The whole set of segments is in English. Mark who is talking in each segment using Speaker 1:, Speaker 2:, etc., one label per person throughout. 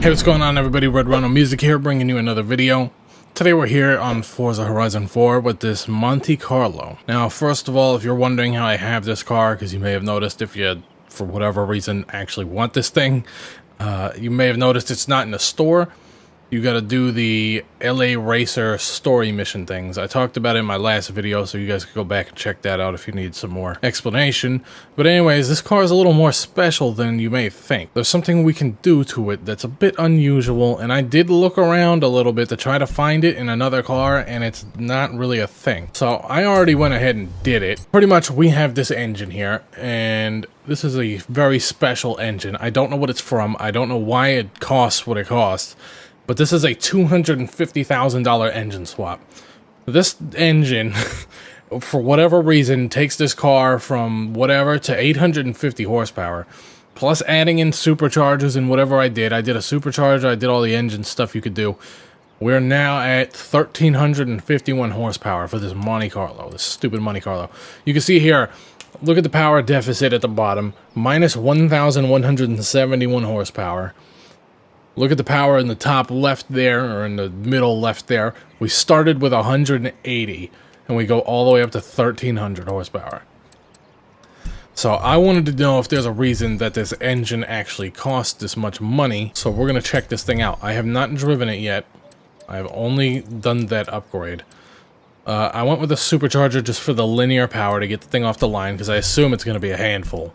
Speaker 1: Hey, what's going on everybody? Red Rhino Music here, bringing you another video. Today we're here on Forza Horizon 4 with this Monte Carlo. Now, first of all, if you're wondering how I have this car, because you may have noticed if you, for whatever reason, actually want this thing, you may have noticed it's not in the store. You gotta do the LA Racer story mission things. I talked about it in my last video, so you guys can go back and check that out if you need some more explanation. But anyways, this car is a little more special than you may think. There's something we can do to it that's a bit unusual, and I did look around a little bit to try to find it in another car, and it's not really a thing. So I already went ahead and did it. Pretty much we have this engine here, and this is a very special engine. I don't know what it's from. I don't know why it costs what it costs. But this is a $250,000 engine swap. This engine, for whatever reason, takes this car from whatever to 850 horsepower. Plus adding in superchargers and whatever I did. I did a supercharger, I did all the engine stuff you could do. We're now at 1,351 horsepower for this Monte Carlo, this stupid Monte Carlo. You can see here, look at the power deficit at the bottom, minus 1,171 horsepower. Look at the power in the top left there, or in the middle left there. We started with 180, and we go all the way up to 1,300 horsepower. So I wanted to know if there's a reason that this engine actually costs this much money. So we're going to check this thing out. I have not driven it yet. I have only done that upgrade. I went with a supercharger just for the linear power to get the thing off the line, because I assume it's going to be a handful.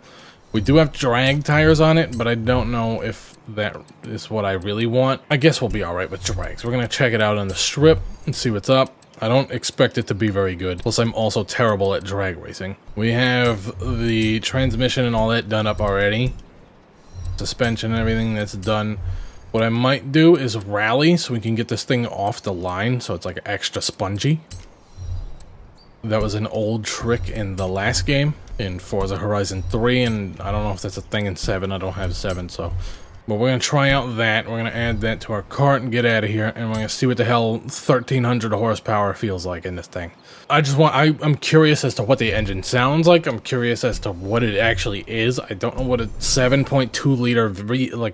Speaker 1: We do have drag tires on it, but I don't know if that is what I really want. I guess we'll be alright with drags. We're going to check it out on the strip and see what's up. I don't expect it to be very good. Plus, I'm also terrible at drag racing. We have the transmission and all that done up already. Suspension and everything that's done. What I might do is rally so we can get this thing off the line so it's like extra spongy. That was an old trick in the last game, in Forza Horizon 3, and I don't know if that's a thing in 7. I don't have 7, so... But we're going to try out that. We're going to add that to our cart and get out of here, and we're going to see what the hell 1,300 horsepower feels like in this thing. I'm curious as to what the engine sounds like. I'm curious as to what it actually is. I don't know what a 7.2 liter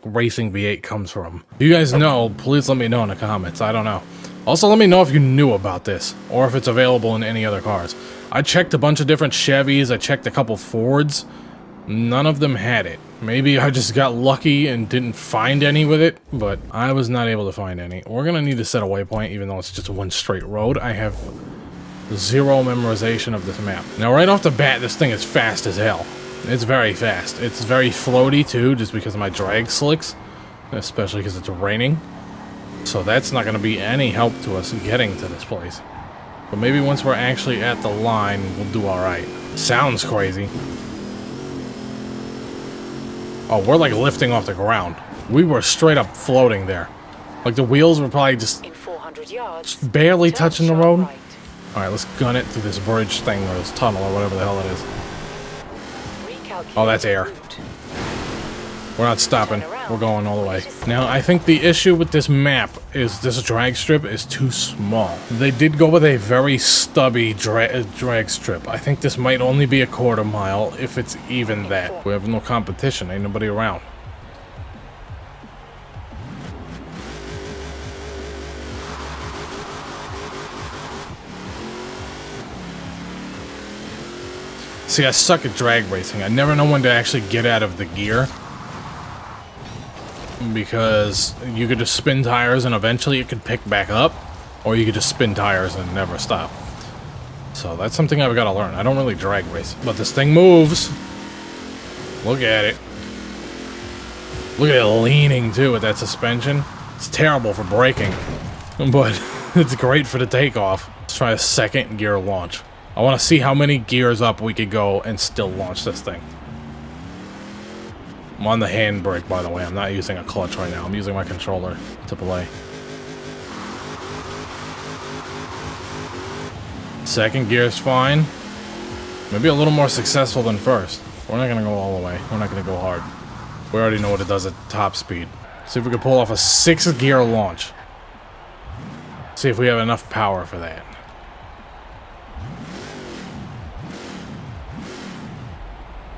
Speaker 1: racing V8 comes from. If you guys know, please let me know in the comments. I don't know. Also, let me know if you knew about this, or if it's available in any other cars. I checked a bunch of different Chevys, I checked a couple Fords. None of them had it. Maybe I just got lucky and didn't find any with it, but I was not able to find any. We're gonna need to set a waypoint, even though it's just one straight road. I have zero memorization of this map. Now, right off the bat, this thing is fast as hell. It's very fast. It's very floaty, too, just because of my drag slicks, especially because it's raining. So that's not going to be any help to us getting to this place. But maybe once we're actually at the line, we'll do alright. Sounds crazy. Oh, we're like lifting off the ground. We were straight up floating there. Like the wheels were probably just
Speaker 2: in 400 yards,
Speaker 1: barely touching the road.
Speaker 2: right.
Speaker 1: Alright, let's gun it through this bridge thing, or this tunnel, or whatever the hell it is. Oh, that's air. We're not stopping. We're going all the way. Now, I think the issue with this map is this drag strip is too small. They did go with a very stubby drag strip. I think this might only be a quarter mile, if it's even that. We have no competition. Ain't nobody around. See, I suck at drag racing. I never know when to actually get out of the gear. Because you could just spin tires and eventually it could pick back up, or you could just spin tires and never stop. So that's something I've got to learn. I don't really drag race, but this thing moves. Look at it. Look at it leaning too with that suspension. It's terrible for braking, but it's great for the takeoff. Let's try a second gear launch. I want to see how many gears up we could go and still launch this thing. I'm on the handbrake, by the way. I'm not using a clutch right now. I'm using my controller to play. Second gear's fine. Maybe a little more successful than first. We're not going to go all the way. We're not going to go hard. We already know what it does at top speed. See if we can pull off a 6-gear launch. See if we have enough power for that.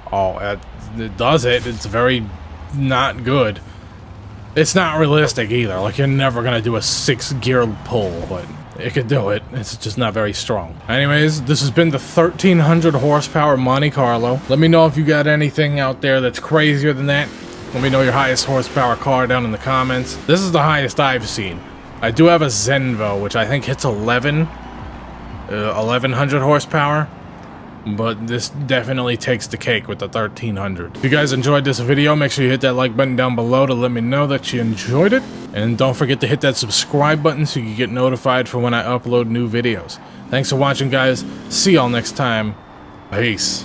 Speaker 1: Oh, it does it. It's very not good. It's not realistic either. Like, you're never gonna do a 6-gear pull, but it could do it. It's just not very strong. Anyways, this has been the 1300 horsepower Monte Carlo. Let me know if you got anything out there that's crazier than that. Let me know your highest horsepower car down in the comments. This is the highest I've seen. I do have a Zenvo, which I think hits 1100 horsepower. But this definitely takes the cake with the 1300. If you guys enjoyed this video, make sure you hit that like button down below to let me know that you enjoyed it. And don't forget to hit that subscribe button so you can get notified for when I upload new videos. Thanks for watching, guys. See y'all next time. Peace.